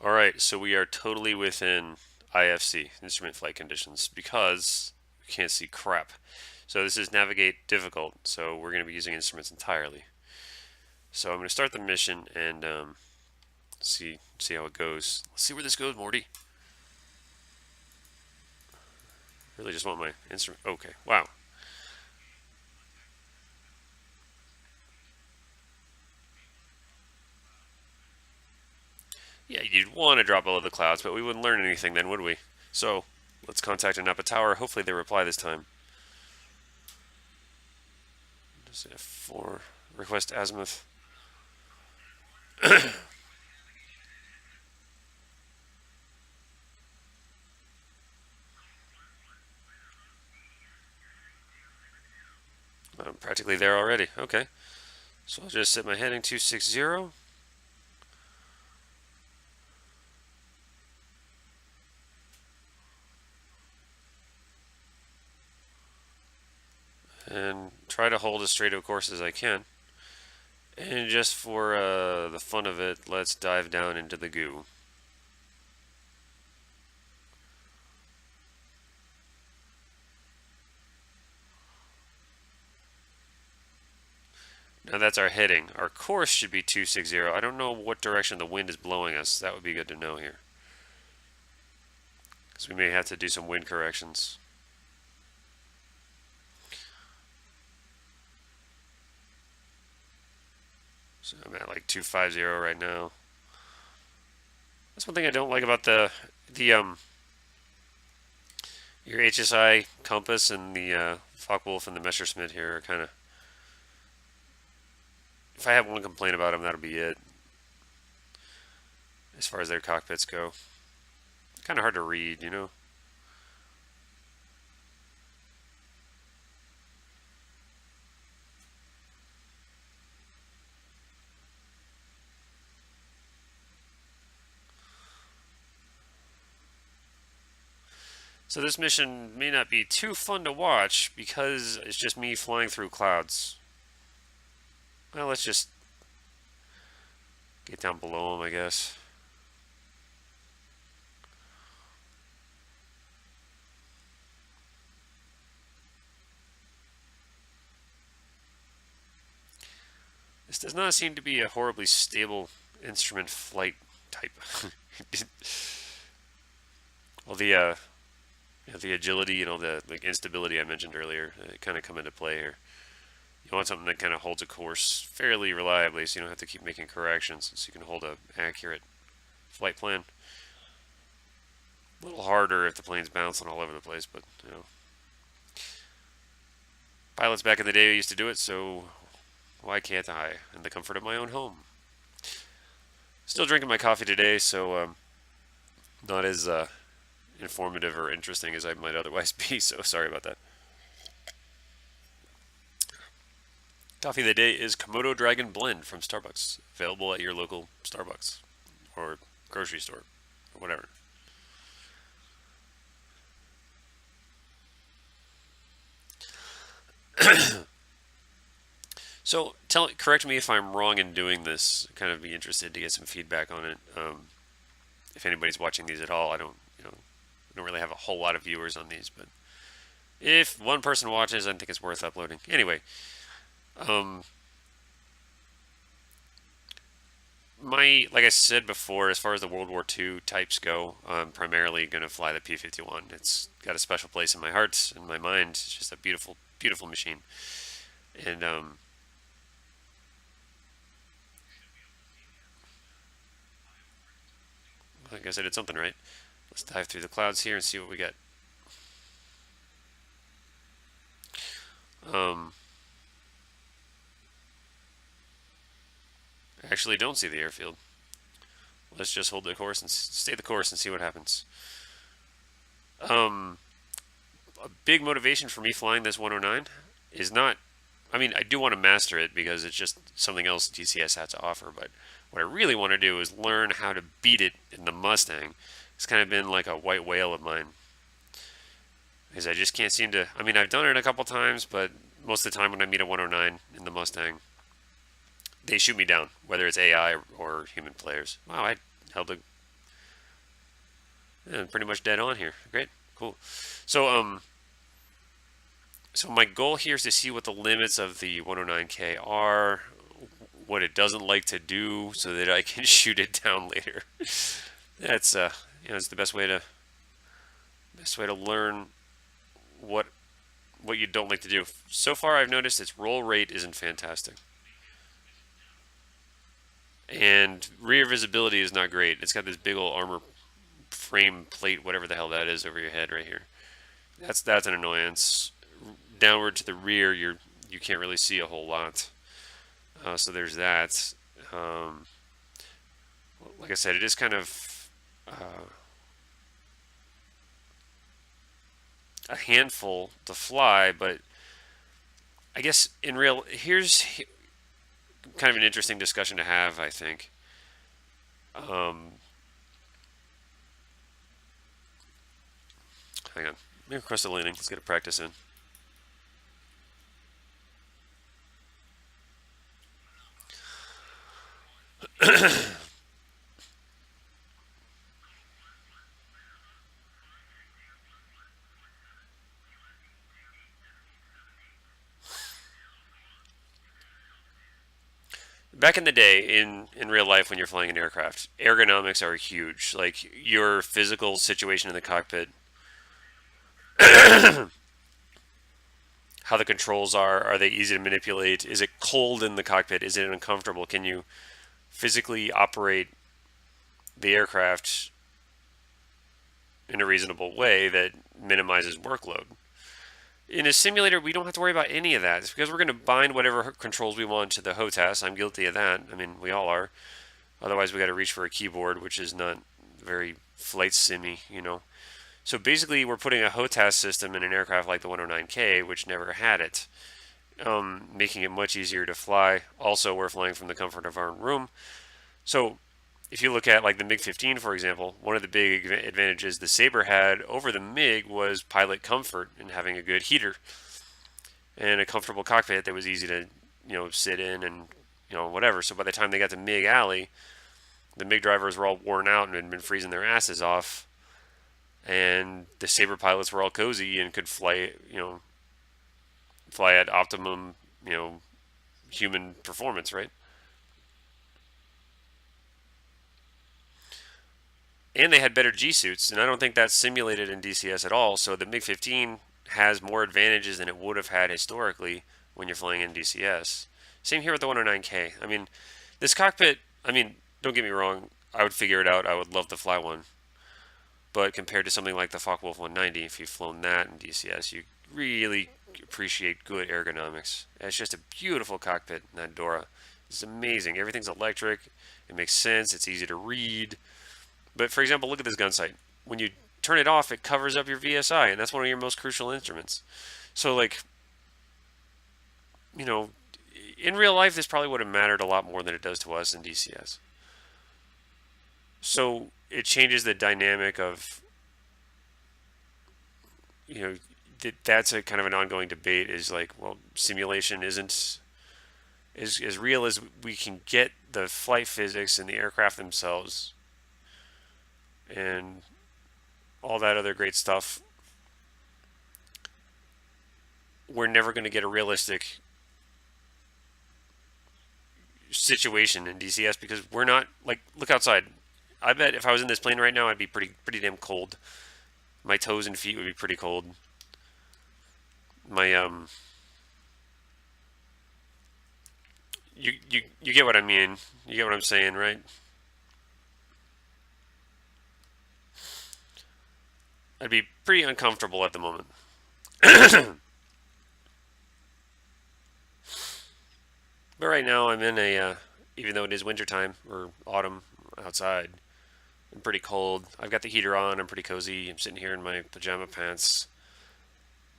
Alright, so we are totally within IFC, instrument flight conditions, because we can't see crap. So this is navigate difficult, so we're going to be using instruments entirely. So I'm going to start the mission and see how it goes. Let's see where this goes, Morty. Really just want my instrument. Okay, wow. Yeah, you'd want to drop below the clouds, but we wouldn't learn anything then, would we? So let's contact a Napa Tower. Hopefully they reply this time. Just F4, request azimuth. I'm practically there already. Okay. So I'll just set my heading 260. And try to hold as straight of course as I can. And just for the fun of it, let's dive down into the goo. Now that's our heading. Our course should be 260. I don't know what direction the wind is blowing us. That would be good to know here, because we may have to do some wind corrections. So I'm at like 250 right now. That's one thing I don't like about the your HSI compass and the Focke-Wulf and the Messerschmitt here are kind of. If I have one complaint about them, that'll be it. As far as their cockpits go, kind of hard to read, you know. So this mission may not be too fun to watch because it's just me flying through clouds. Well, let's just get down below them, I guess. This does not seem to be a horribly stable instrument flight type. Well, the agility, the like instability I mentioned earlier, kind of come into play here. You want something that kind of holds a course fairly reliably, so you don't have to keep making corrections, so you can hold an accurate flight plan. A little harder if the plane's bouncing all over the place, but pilots back in the day used to do it, so why can't I? In the comfort of my own home. Still drinking my coffee today, so not as informative or interesting as I might otherwise be, so sorry about that. Coffee of the day is Komodo Dragon Blend from Starbucks, available at your local Starbucks or grocery store or whatever. So correct me if I'm wrong in doing this. Kind of be interested to get some feedback on it. If anybody's watching these at all, I don't really have a whole lot of viewers on these, but if one person watches, I think it's worth uploading. Anyway, like I said before, as far as the World War II types go, I'm primarily going to fly the P-51. It's got a special place in my heart and my mind. It's just a beautiful, beautiful machine. And I guess I did something right. Let's dive through the clouds here and see what we get. I actually don't see the airfield. Let's just hold the course and stay the course and see what happens. A big motivation for me flying this 109 is not, I mean, I do want to master it because it's just something else DCS has to offer, but what I really want to do is learn how to beat it in the Mustang. It's kind of been like a white whale of mine. Because I just can't seem to, I mean, I've done it a couple times, but most of the time when I meet a 109 in the Mustang, they shoot me down, whether it's AI or human players. Wow, I held a Yeah, pretty much dead on here. Great, cool. So so my goal here is to see what the limits of the 109K are, what it doesn't like to do, so that I can shoot it down later. That's it's the best way to learn what you don't like to do. So far, I've noticed its roll rate isn't fantastic, and rear visibility is not great. It's got this big old armor frame plate, whatever the hell that is, over your head right here. That's an annoyance. Downward to the rear, you can't really see a whole lot. So there's that. Um, like I said, it is kind of a handful to fly, but I guess here's kind of an interesting discussion to have, I think. Um, Hang on. Maybe request a landing. Let's get a practice in. Back in the day, in real life, when you're flying an aircraft, ergonomics are huge. Like your physical situation in the cockpit, how the controls are they easy to manipulate? Is it cold in the cockpit? Is it uncomfortable? Can you physically operate the aircraft in a reasonable way that minimizes workload? In a simulator, we don't have to worry about any of that. It's because we're going to bind whatever controls we want to the HOTAS. I'm guilty of that. I mean, we all are. Otherwise, we got to reach for a keyboard, which is not very flight simmy. So basically, we're putting a HOTAS system in an aircraft like the 109K, which never had it, making it much easier to fly. Also, we're flying from the comfort of our own room. So if you look at like the MiG-15, for example, one of the big advantages the Sabre had over the MiG was pilot comfort and having a good heater and a comfortable cockpit that was easy to, sit in and, whatever. So by the time they got to MiG Alley, the MiG drivers were all worn out and had been freezing their asses off, and the Sabre pilots were all cozy and could fly at optimum, human performance, right? And they had better G suits, and I don't think that's simulated in DCS at all. So the MiG-15 has more advantages than it would have had historically when you're flying in DCS. Same here with the 109K. I mean, this cockpit. I mean, don't get me wrong. I would figure it out. I would love to fly one. But compared to something like the Focke-Wulf 190, if you've flown that in DCS, you really appreciate good ergonomics. It's just a beautiful cockpit in that Dora. It's amazing. Everything's electric. It makes sense. It's easy to read. But for example, look at this gun sight. When you turn it off, it covers up your VSI, and that's one of your most crucial instruments. So, like, you know, in real life, this probably would have mattered a lot more than it does to us in DCS. So it changes the dynamic of, that's a kind of an ongoing debate. Is like, well, simulation isn't as real as we can get the flight physics and the aircraft themselves, and all that other great stuff. We're never going to get a realistic situation in DCS because we're not like, look outside. I bet if I was in this plane right now, I'd be pretty damn cold. My toes and feet would be pretty cold. My you get what I mean. You get what I'm saying, right? I'd be pretty uncomfortable at the moment. But right now I'm in even though it is wintertime or autumn outside, I'm pretty cold. I've got the heater on. I'm pretty cozy. I'm sitting here in my pajama pants,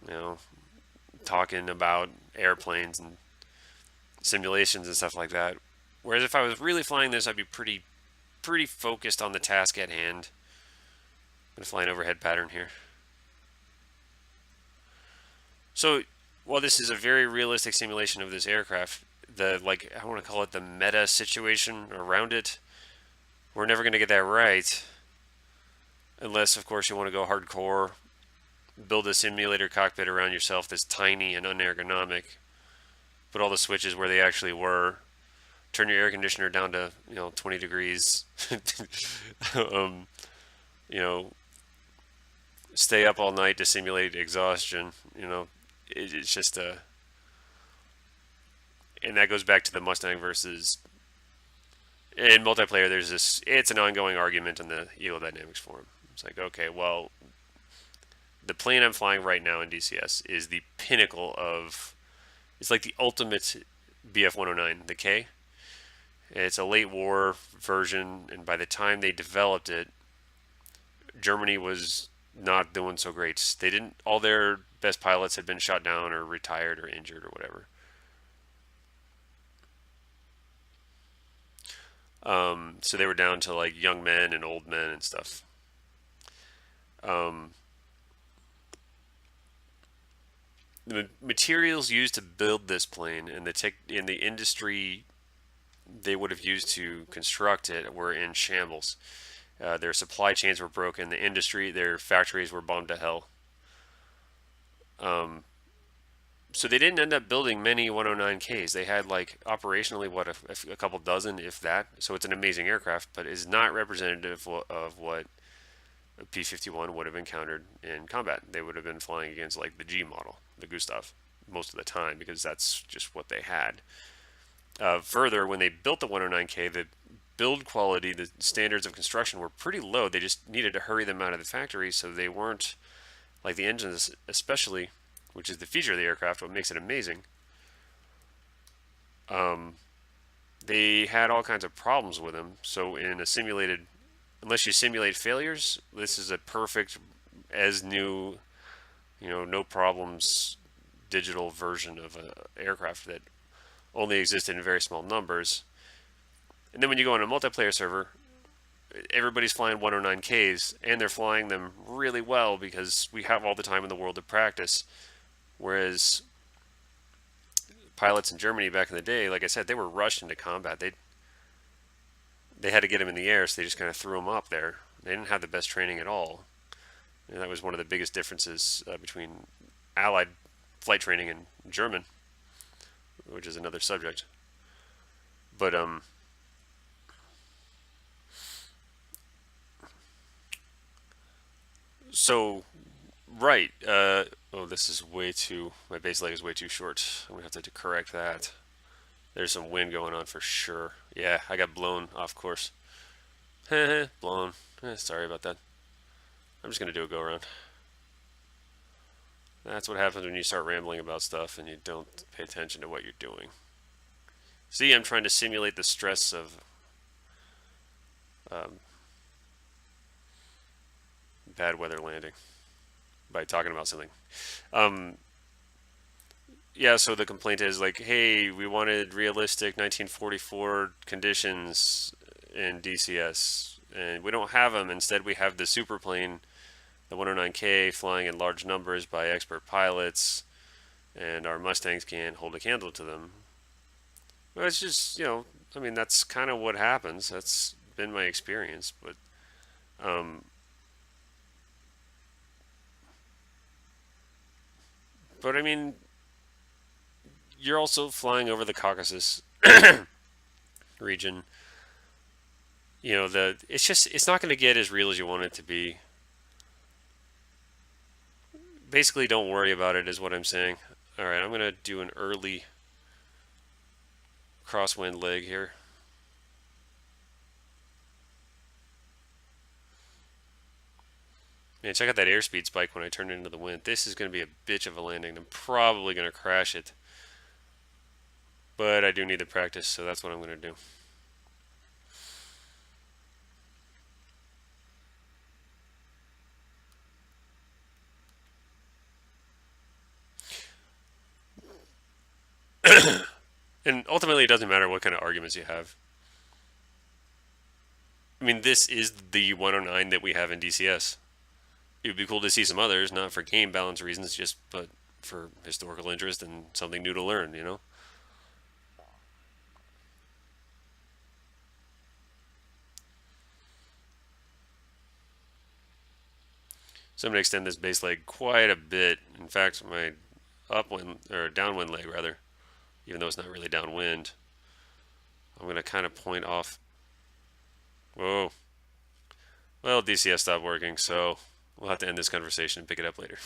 you know, talking about airplanes and simulations and stuff like that. Whereas if I was really flying this, I'd be pretty focused on the task at hand. I'm gonna fly an overhead pattern here. So while this is a very realistic simulation of this aircraft, I want to call it the meta situation around it, we're never going to get that right unless of course you want to go hardcore, build a simulator cockpit around yourself that's tiny and unergonomic, put all the switches where they actually were, turn your air conditioner down to 20 degrees, um, you know, stay up all night to simulate exhaustion. It's just a, and that goes back to the Mustang versus in multiplayer. There's this, it's an ongoing argument in the Eagle Dynamics forum. It's like, okay, well, the plane I'm flying right now in DCS is the pinnacle of, it's like the ultimate Bf-109, the K. It's a late war version, and by the time they developed it, Germany was not doing so great. They didn't, all their best pilots had been shot down or retired or injured or whatever. So they were down to like young men and old men and stuff. Um, the materials used to build this plane and the tech in the industry they would have used to construct it were in shambles. Their supply chains were broken. The industry, their factories were bombed to hell. Um, so they didn't end up building many 109Ks. They had like operationally what a couple dozen, if that. So it's an amazing aircraft, but is not representative of what a P-51 would have encountered in combat. They would have been flying against like the G model, the Gustav, most of the time because that's just what they had. Further, when they built the 109K, the build quality, the standards of construction were pretty low. They just needed to hurry them out of the factory, so they weren't like the engines, especially, which is the feature of the aircraft, what makes it amazing. Um, they had all kinds of problems with them. So in a simulated, unless you simulate failures, this is a perfect, as new, no problems digital version of an aircraft that only existed in very small numbers. And then when you go on a multiplayer server, everybody's flying 109Ks, and they're flying them really well because we have all the time in the world to practice. Whereas pilots in Germany back in the day, like I said, they were rushed into combat. They had to get them in the air, so they just kind of threw them up there. They didn't have the best training at all. And that was one of the biggest differences between Allied flight training and German, which is another subject. But so right. Oh, this is way too. My base leg is way too short. I'm gonna have to correct that. There's some wind going on for sure. Yeah, I got blown off course. Blown. Sorry about that. I'm just gonna do a go around. That's what happens when you start rambling about stuff and you don't pay attention to what you're doing. See, I'm trying to simulate the stress of um, bad weather landing by talking about something. Um, yeah, so the complaint is like, hey, we wanted realistic 1944 conditions in DCS, and we don't have them. Instead, we have the superplane, the 109K, flying in large numbers by expert pilots, and our Mustangs can't hold a candle to them. But it's just, I mean, that's kind of what happens. That's been my experience. Um, but I mean, you're also flying over the Caucasus region. It's not going to get as real as you want it to be. Basically, don't worry about it is what I'm saying. All right, I'm going to do an early crosswind leg here. Man, check out that airspeed spike when I turn it into the wind. This is going to be a bitch of a landing. I'm probably going to crash it. But I do need the practice, so that's what I'm going to do. And ultimately, it doesn't matter what kind of arguments you have. I mean, this is the 109 that we have in DCS. It would be cool to see some others, not for game balance reasons, but for historical interest and something new to learn, So I'm going to extend this base leg quite a bit. In fact, my upwind, or downwind leg rather, even though it's not really downwind, I'm going to kind of point off. Whoa. Well, DCS stopped working, so we'll have to end this conversation and pick it up later.